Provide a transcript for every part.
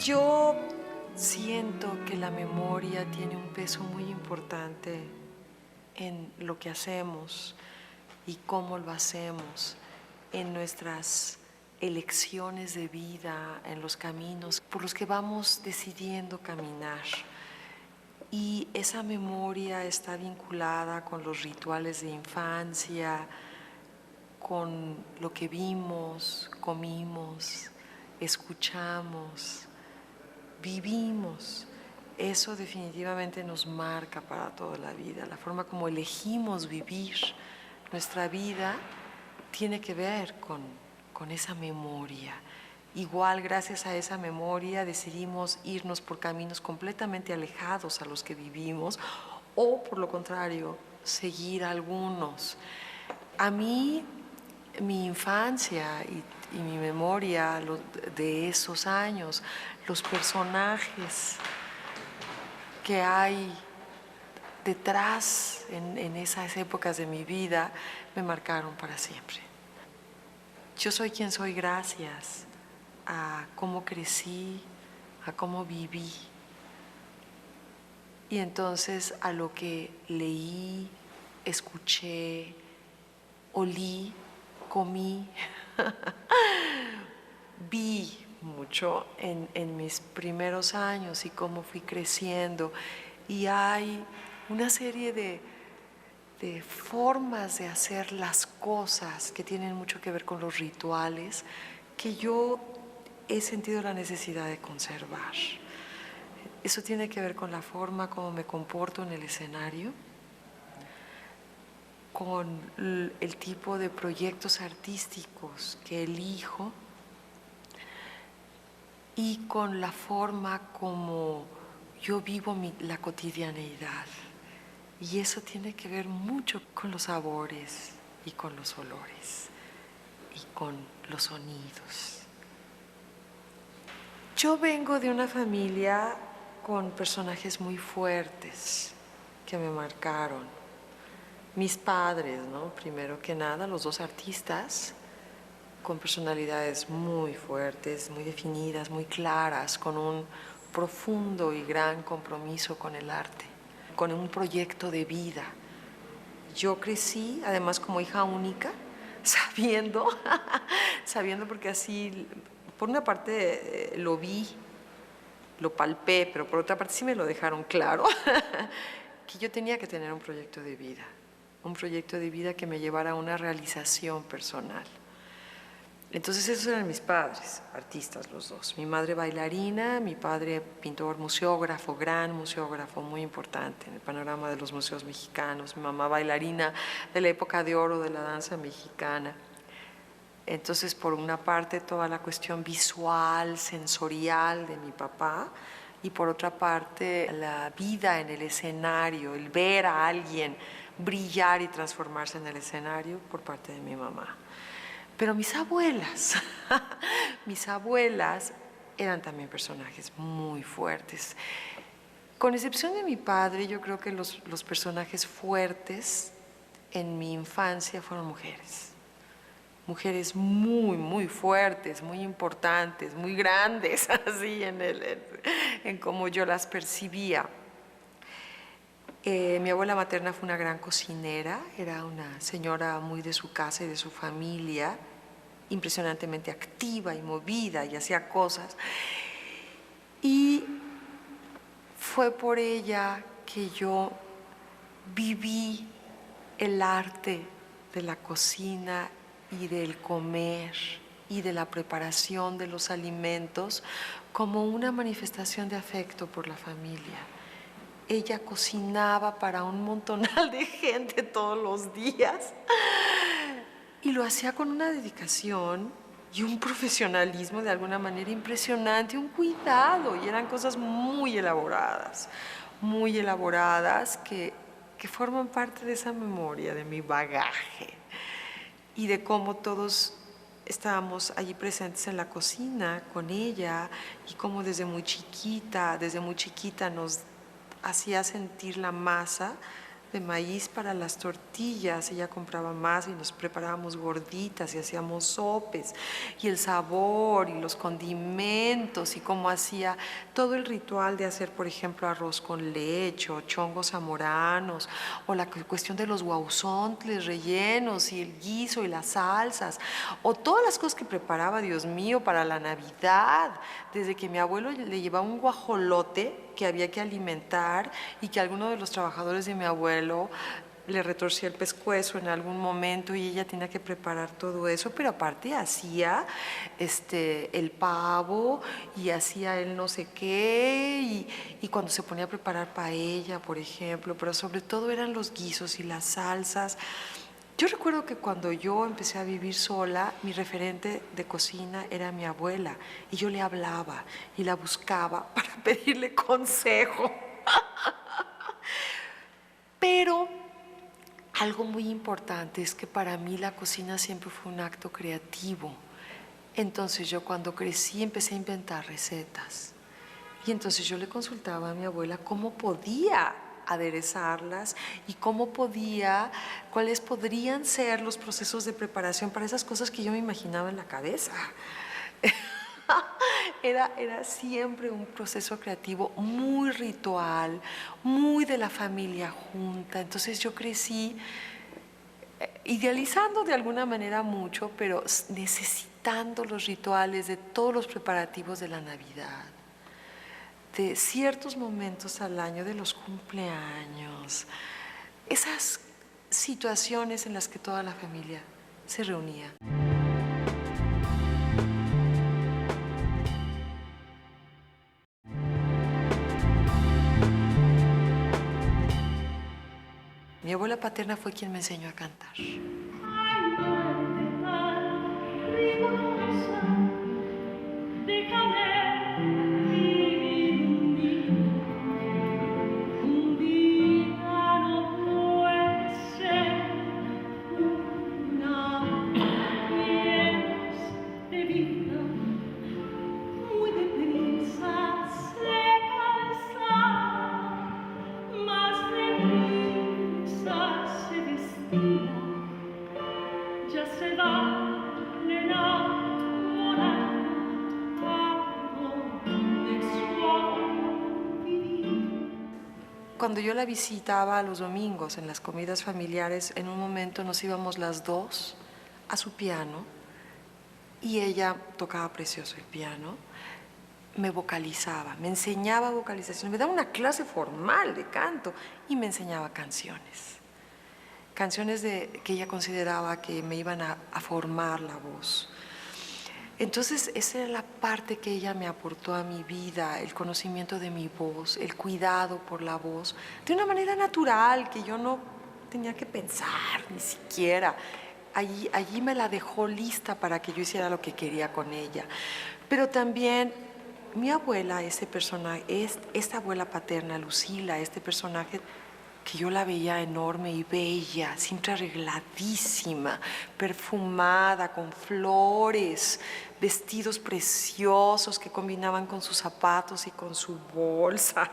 Yo siento que la memoria tiene un peso muy importante en lo que hacemos y cómo lo hacemos, en nuestras elecciones de vida, en los caminos por los que vamos decidiendo caminar. Y esa memoria está vinculada con los rituales de infancia, con lo que vimos, comimos, escuchamos, vivimos. Eso definitivamente nos marca para toda la vida. La forma como elegimos vivir nuestra vida tiene que ver con esa memoria. Igual, gracias a esa memoria, decidimos irnos por caminos completamente alejados a los que vivimos o, por lo contrario, seguir algunos. A mí, mi infancia y mi memoria de esos años, los personajes que hay detrás en esas épocas de mi vida me marcaron para siempre. Yo soy quien soy gracias a cómo crecí, a cómo viví. Y entonces a lo que leí, escuché, olí, comí, vi mucho en mis primeros años y cómo fui creciendo. Y hay una serie de formas de hacer las cosas que tienen mucho que ver con los rituales que yo he sentido la necesidad de conservar. Eso tiene que ver con la forma como me comporto en el escenario, con el tipo de proyectos artísticos que elijo y con la forma como yo vivo la cotidianeidad. Y eso tiene que ver mucho con los sabores y con los olores y con los sonidos. Yo vengo de una familia con personajes muy fuertes que me marcaron. Mis padres, ¿no? Primero que nada, los dos artistas con personalidades muy fuertes, muy definidas, muy claras, con un profundo y gran compromiso con el arte, con un proyecto de vida. Yo crecí, además, como hija única, sabiendo porque así, por una parte lo vi, lo palpé, pero por otra parte sí me lo dejaron claro, que yo tenía que tener un proyecto de vida que me llevara a una realización personal. Entonces esos eran mis padres, artistas los dos. Mi madre bailarina, mi padre pintor, museógrafo, gran museógrafo, muy importante en el panorama de los museos mexicanos. Mi mamá bailarina de la época de oro de la danza mexicana. Entonces, por una parte, toda la cuestión visual, sensorial de mi papá, y por otra parte, la vida en el escenario, el ver a alguien brillar y transformarse en el escenario por parte de mi mamá. Pero mis abuelas, mis abuelas eran también personajes muy fuertes. Con excepción de mi padre, yo creo que los personajes fuertes en mi infancia fueron mujeres. mujeres muy, muy fuertes, muy importantes, muy grandes, así en cómo yo las percibía. Mi abuela materna fue una gran cocinera, era una señora muy de su casa y de su familia, impresionantemente activa y movida y hacía cosas. Y fue por ella que yo viví el arte de la cocina y del comer y de la preparación de los alimentos como una manifestación de afecto por la familia. Ella cocinaba para un montonal de gente todos los días y lo hacía con una dedicación y un profesionalismo de alguna manera impresionante, un cuidado, y eran cosas muy elaboradas que forman parte de esa memoria, de mi bagaje y de cómo todos estábamos allí presentes en la cocina con ella y cómo desde muy chiquita nos hacía sentir la masa de maíz para las tortillas. Ella compraba masa y nos preparábamos gorditas y hacíamos sopes, y el sabor y los condimentos y cómo hacía todo el ritual de hacer, por ejemplo, arroz con leche o chongos zamoranos, o la cuestión de los guauzontles rellenos y el guiso y las salsas, o todas las cosas que preparaba, Dios mío, para la Navidad, desde que mi abuelo le llevaba un guajolote que había que alimentar y que alguno de los trabajadores de mi abuelo le retorcía el pescuezo en algún momento y ella tenía que preparar todo eso, pero aparte hacía el pavo y hacía el no sé qué y cuando se ponía a preparar paella, por ejemplo, pero sobre todo eran los guisos y las salsas. Yo recuerdo que cuando yo empecé a vivir sola, mi referente de cocina era mi abuela y yo le hablaba y la buscaba para pedirle consejo. Pero algo muy importante es que para mí la cocina siempre fue un acto creativo. Entonces yo cuando crecí empecé a inventar recetas y entonces yo le consultaba a mi abuela cómo podía aderezarlas y cuáles podrían ser los procesos de preparación para esas cosas que yo me imaginaba en la cabeza. Era siempre un proceso creativo muy ritual, muy de la familia junta. Entonces yo crecí idealizando de alguna manera mucho, pero necesitando los rituales de todos los preparativos de la Navidad, de ciertos momentos al año, de los cumpleaños, esas situaciones en las que toda la familia se reunía. Mi abuela paterna fue quien me enseñó a cantar. Cuando yo la visitaba los domingos en las comidas familiares, en un momento nos íbamos las dos a su piano y ella tocaba precioso el piano, me vocalizaba, me enseñaba vocalización, me daba una clase formal de canto y me enseñaba canciones. Canciones que ella consideraba que me iban a formar la voz. Entonces esa era la parte que ella me aportó a mi vida, el conocimiento de mi voz, el cuidado por la voz, de una manera natural que yo no tenía que pensar ni siquiera. Allí me la dejó lista para que yo hiciera lo que quería con ella. Pero también mi abuela, ese personaje, esta abuela paterna, Lucila, este personaje que yo la veía enorme y bella, siempre arregladísima, perfumada, con flores, vestidos preciosos que combinaban con sus zapatos y con su bolsa.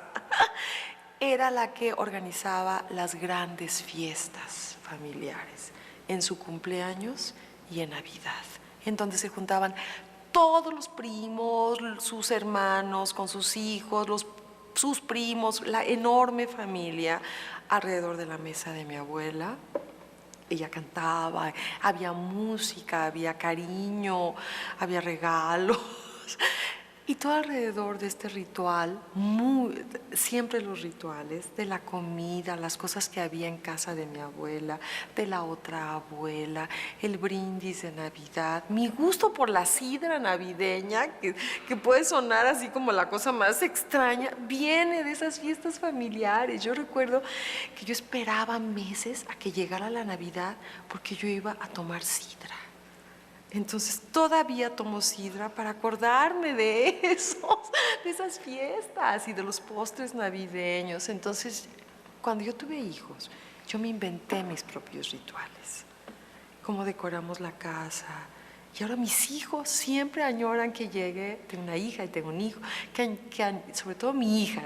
Era la que organizaba las grandes fiestas familiares en su cumpleaños y en Navidad, en donde se juntaban todos los primos, sus hermanos con sus hijos, sus primos, la enorme familia alrededor de la mesa de mi abuela. Ella cantaba, había música, había cariño, había regalos. Y todo alrededor de este ritual, siempre los rituales de la comida, las cosas que había en casa de mi abuela, de la otra abuela, el brindis de Navidad, mi gusto por la sidra navideña, que puede sonar así como la cosa más extraña, viene de esas fiestas familiares. Yo recuerdo que yo esperaba meses a que llegara la Navidad porque yo iba a tomar sidra. Entonces todavía tomo sidra para acordarme de esas fiestas y de los postres navideños. Entonces, cuando yo tuve hijos, yo me inventé mis propios rituales. Cómo decoramos la casa. Y ahora mis hijos siempre añoran que llegue, tengo una hija y tengo un hijo, sobre todo mi hija,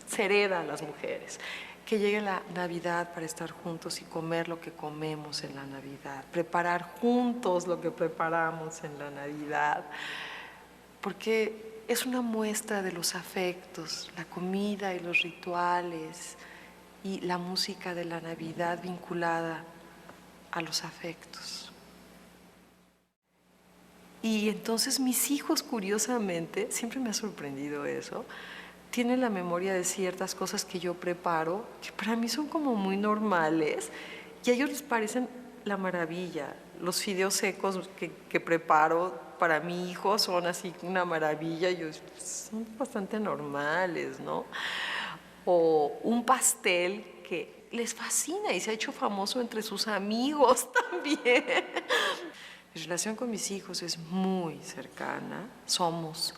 se hereda a las mujeres. Que llegue la Navidad para estar juntos y comer lo que comemos en la Navidad, preparar juntos lo que preparamos en la Navidad, porque es una muestra de los afectos, la comida y los rituales y la música de la Navidad vinculada a los afectos. Y entonces mis hijos, curiosamente, siempre me ha sorprendido eso, tienen la memoria de ciertas cosas que yo preparo, que para mí son como muy normales, y a ellos les parecen la maravilla. Los fideos secos que preparo para mi hijo son así una maravilla, son bastante normales, ¿no? O un pastel que les fascina y se ha hecho famoso entre sus amigos también. Mi relación con mis hijos es muy cercana, somos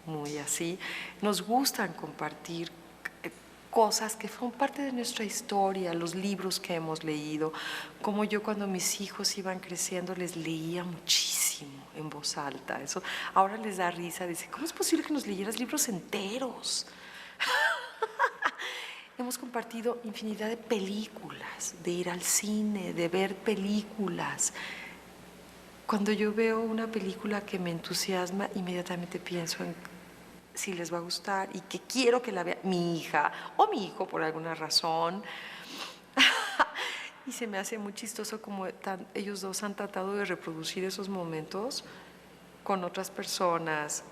muy así, nos gustan compartir cosas que son parte de nuestra historia, los libros que hemos leído, como yo cuando mis hijos iban creciendo les leía muchísimo en voz alta, eso ahora les da risa, dice, ¿cómo es posible que nos leyeras libros enteros? Hemos compartido infinidad de películas, de ir al cine, de ver películas. Cuando yo veo una película que me entusiasma, inmediatamente pienso en si les va a gustar y que quiero que la vea mi hija o mi hijo por alguna razón. Y se me hace muy chistoso como ellos dos han tratado de reproducir esos momentos con otras personas.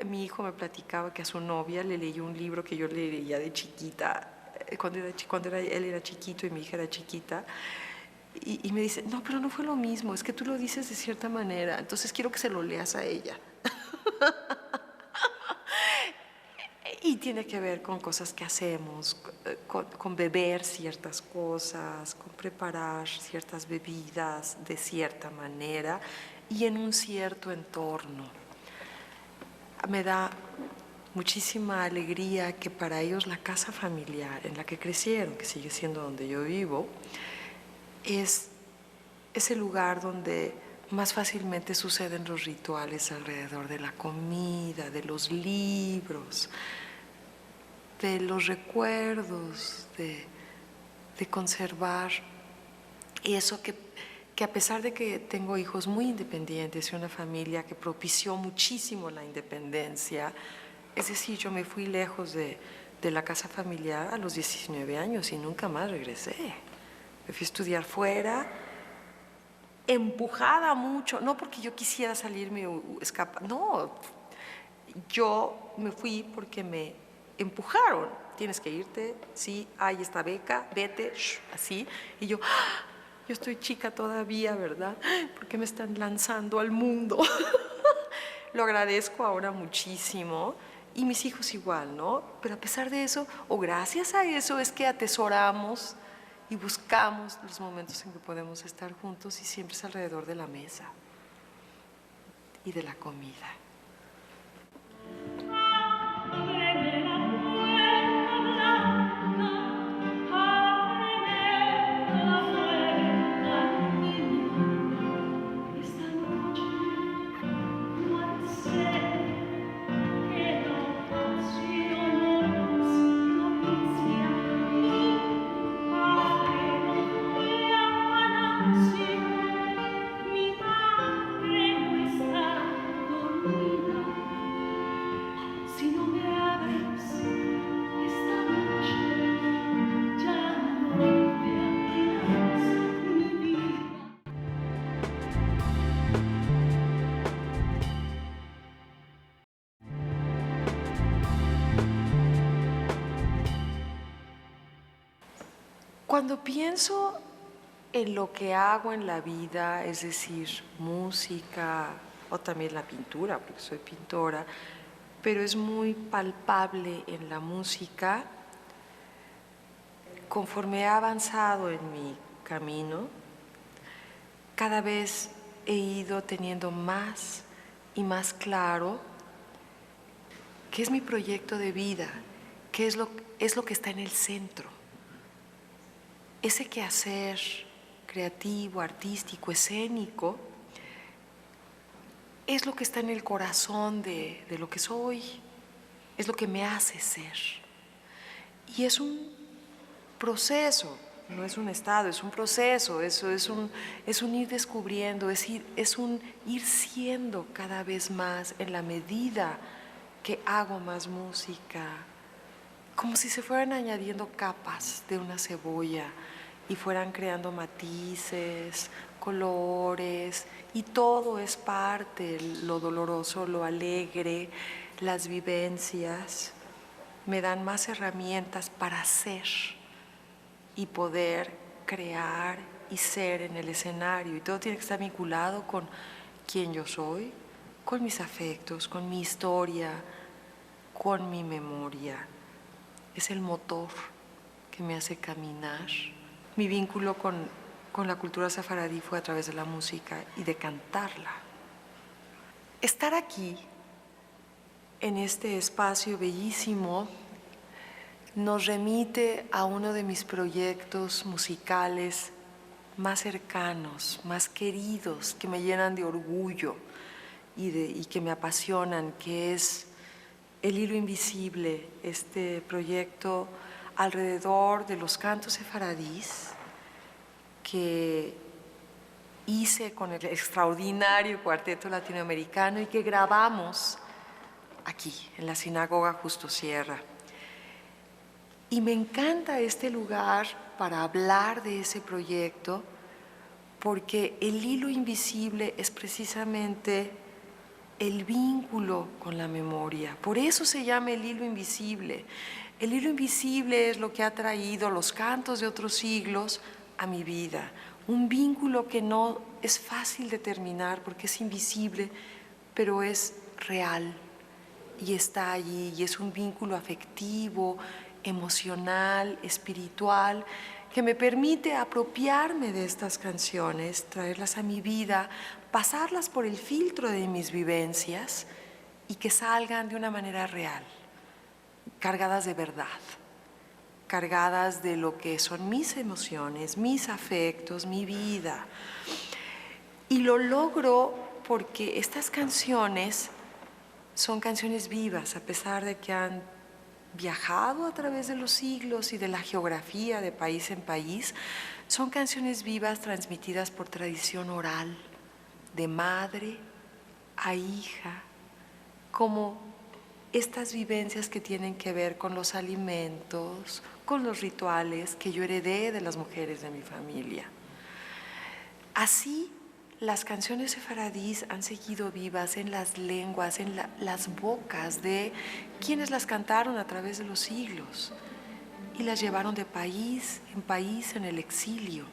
Mi hijo me platicaba que a su novia le leyó un libro que yo le leía de chiquita, cuando él era chiquito y mi hija era chiquita. Y me dice, no, pero no fue lo mismo, es que tú lo dices de cierta manera, entonces quiero que se lo leas a ella. Y tiene que ver con cosas que hacemos, con beber ciertas cosas, con preparar ciertas bebidas de cierta manera y en un cierto entorno. Me da muchísima alegría que para ellos la casa familiar en la que crecieron, que sigue siendo donde yo vivo, es el lugar donde más fácilmente suceden los rituales alrededor de la comida, de los libros, de los recuerdos, de conservar eso que a pesar de que tengo hijos muy independientes y una familia que propició muchísimo la independencia, es decir, yo me fui lejos de la casa familiar a los 19 años y nunca más regresé. Me fui a estudiar fuera, empujada mucho, no porque yo quisiera salirme o escapar, no, yo me fui porque me empujaron, tienes que irte, sí, hay esta beca, vete, así, y yo estoy chica todavía, ¿verdad? ¿Por qué me están lanzando al mundo? Lo agradezco ahora muchísimo y mis hijos igual, ¿no? Pero a pesar de eso, o gracias a eso, es que atesoramos y buscamos los momentos en que podemos estar juntos y siempre es alrededor de la mesa y de la comida. Cuando pienso en lo que hago en la vida, es decir, música o también la pintura, porque soy pintora, pero es muy palpable en la música, conforme he avanzado en mi camino, cada vez he ido teniendo más y más claro qué es mi proyecto de vida, qué es lo que está en el centro. Ese quehacer creativo, artístico, escénico, es lo que está en el corazón de lo que soy, es lo que me hace ser. Y es un proceso, no es un estado, es un proceso, eso es un ir descubriendo, es un ir siendo cada vez más en la medida que hago más música, como si se fueran añadiendo capas de una cebolla y fueran creando matices, colores, y todo es parte, lo doloroso, lo alegre, las vivencias me dan más herramientas para ser y poder crear y ser en el escenario. Y todo tiene que estar vinculado con quién yo soy, con mis afectos, con mi historia, con mi memoria. Es el motor que me hace caminar. Mi vínculo con la cultura sefaradí fue a través de la música y de cantarla. Estar aquí, en este espacio bellísimo, nos remite a uno de mis proyectos musicales más cercanos, más queridos, que me llenan de orgullo y que me apasionan, que es El Hilo Invisible, este proyecto alrededor de los cantos sefaradís que hice con el extraordinario Cuarteto Latinoamericano y que grabamos aquí, en la Sinagoga Justo Sierra. Y me encanta este lugar para hablar de ese proyecto porque el hilo invisible es precisamente el vínculo con la memoria. Por eso se llama el hilo invisible. El hilo invisible es lo que ha traído los cantos de otros siglos a mi vida. Un vínculo que no es fácil de determinar porque es invisible, pero es real y está allí, y es un vínculo afectivo, emocional, espiritual, que me permite apropiarme de estas canciones, traerlas a mi vida, pasarlas por el filtro de mis vivencias y que salgan de una manera real, cargadas de verdad, cargadas de lo que son mis emociones, mis afectos, mi vida. Y lo logro porque estas canciones son canciones vivas, a pesar de que han viajado a través de los siglos y de la geografía de país en país. Son canciones vivas transmitidas por tradición oral, de madre a hija, como estas vivencias que tienen que ver con los alimentos, con los rituales que yo heredé de las mujeres de mi familia. Así, las canciones sefaradís han seguido vivas en las lenguas, en las bocas de quienes las cantaron a través de los siglos y las llevaron de país en el exilio.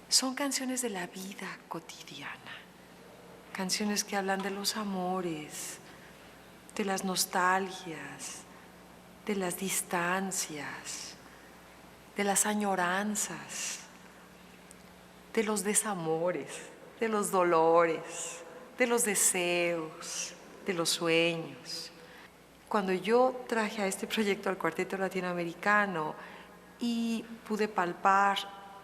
Son canciones de la vida cotidiana, canciones que hablan de los amores, de las nostalgias, de las distancias, de las añoranzas, de los desamores, de los dolores, de los deseos, de los sueños. Cuando yo traje a este proyecto al Cuarteto Latinoamericano y pude palpar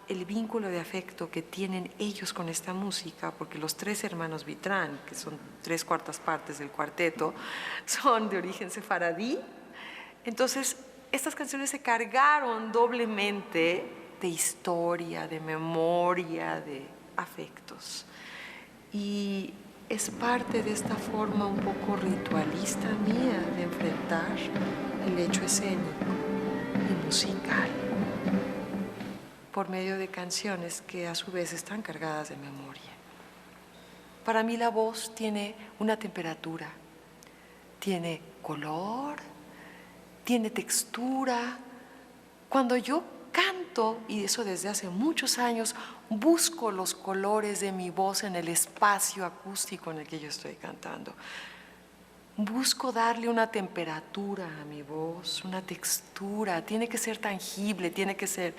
el vínculo de afecto que tienen ellos con esta música, porque los tres hermanos Vitrán, que son 3/4 partes del cuarteto, son de origen sefaradí, entonces estas canciones se cargaron doblemente de historia, de memoria, de afectos. Y es parte de esta forma un poco ritualista mía de enfrentar el hecho escénico y musical por medio de canciones que a su vez están cargadas de memoria. Para mí la voz tiene una temperatura, tiene color, tiene textura. Cuando yo canto, y eso desde hace muchos años, busco los colores de mi voz en el espacio acústico en el que yo estoy cantando. Busco darle una temperatura a mi voz, una textura, tiene que ser tangible, tiene que ser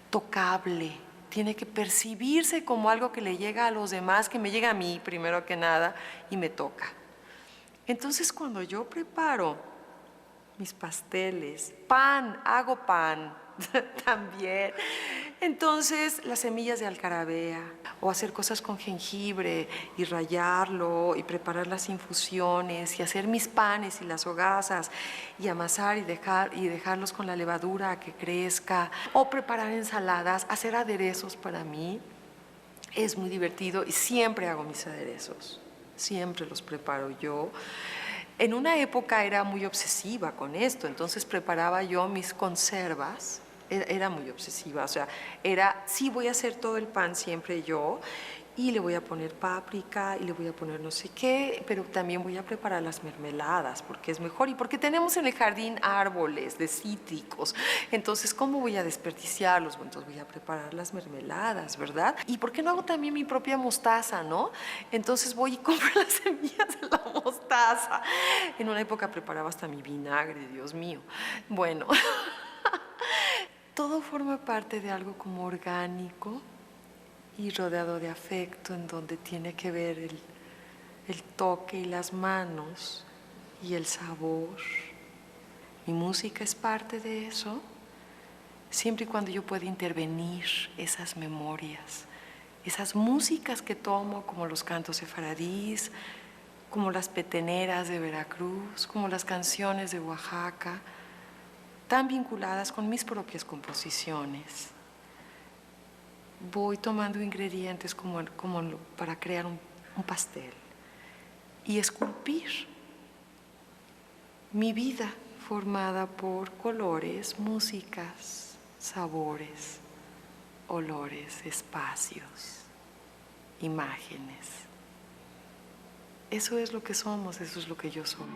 tocable, tiene que percibirse como algo que le llega a los demás, que me llega a mí primero que nada y me toca. Entonces cuando yo preparo mis pasteles, pan, hago pan también. Entonces, las semillas de alcarabea, o hacer cosas con jengibre y rallarlo y preparar las infusiones y hacer mis panes y las hogazas y amasar y dejarlos con la levadura a que crezca, o preparar ensaladas, hacer aderezos para mí es muy divertido y siempre hago mis aderezos, siempre los preparo yo. En una época era muy obsesiva con esto, entonces preparaba yo mis conservas, era muy obsesiva, o sea, sí voy a hacer todo el pan siempre yo, y le voy a poner páprica y le voy a poner no sé qué, pero también voy a preparar las mermeladas porque es mejor y porque tenemos en el jardín árboles de cítricos. Entonces, ¿cómo voy a desperdiciarlos? Bueno, entonces voy a preparar las mermeladas, ¿verdad? ¿Y por qué no hago también mi propia mostaza, no? Entonces voy y compro las semillas de la mostaza. En una época preparaba hasta mi vinagre, Dios mío. Bueno, todo forma parte de algo como orgánico y rodeado de afecto, en donde tiene que ver el toque y las manos y el sabor. Mi música es parte de eso, siempre y cuando yo pueda intervenir esas memorias, esas músicas que tomo, como los cantos sefaradís, como las peteneras de Veracruz, como las canciones de Oaxaca, tan vinculadas con mis propias composiciones. Voy tomando ingredientes para crear un pastel y esculpir mi vida formada por colores, músicas, sabores, olores, espacios, imágenes. Eso es lo que somos, eso es lo que yo soy.